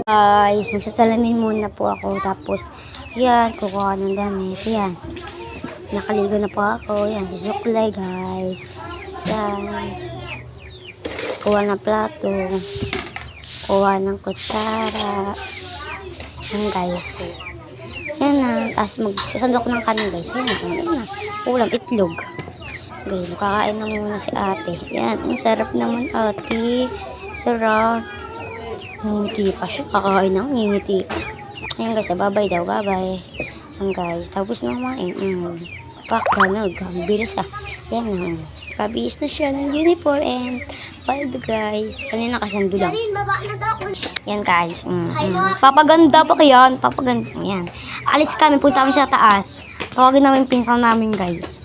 Guys, magsasalamin muna po ako. Tapos, yan, kukuha ng damit. Yan. Nakaligo na po ako. Yan, sisuklay guys. Yan. Kuha ng plato. Kuha ng kutsara. Yan guys. Yan na. Tapos magsasandok ng kanin guys. Yan na. Yan na. Ulam, itlog. Guys, kakain na muna si ate. Yan. Ang sarap naman ate. Sarap. Ngingiti pa siya. Kakain na. Ngingiti pa. Ayan guys, babay daw. Babay. Ayan guys. Tapos na kumain. Pakka na. Bilis ah. Yan na. Kabihis na siya ng uniform and paldo guys. Kanina kasando lang. Yan guys. Papaganda pa yan. Papaganda. Yan. Alis kami. Punta kami sa taas. Tawagin namin pinsan namin guys.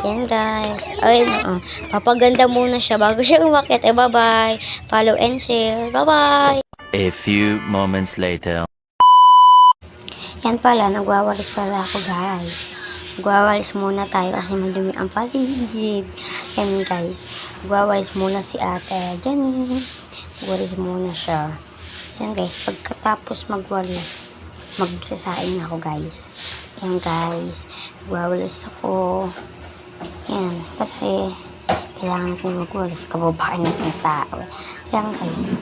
Yan guys. Ayun. Papaganda muna siya bago siya umakyat. Bye-bye. Follow and share. Bye-bye. A few moments later. Yan pala. Nagwawalis pala ako guys. Nagwawalis muna tayo kasi madumi ang paligid. Yan guys. Nagwawalis muna si ate Jenny. Nagwawalis muna siya. Yan guys. Pagkatapos magwalis, magsasaing ako guys. Yan guys. Nagwawalis ako. Yan, kasi kailangan kong magwalis, kababae ng tao. Yan guys.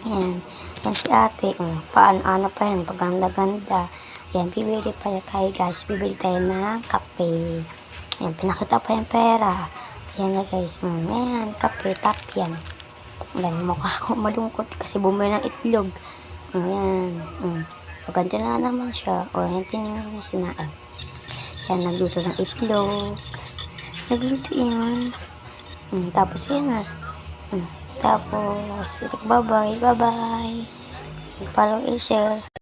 Yan. Yan si ate. Paan-ana pa yan. Paganda-ganda. Yan, bibili pala tayo guys. Bibili tayo ng kape. Yan, pinakita pa yung pera. Yan na guys. Yan, kape, tap yan. Yan, mukha ko malungkot kasi bumili ng itlog. Yan. Maganda na naman siya. O, yan, tinignan niya sinain. Yan, nagluto ng itlog. Nagluto yan. Tapos yan na. Tapos, bye-bye. Bye-bye. Follow and share.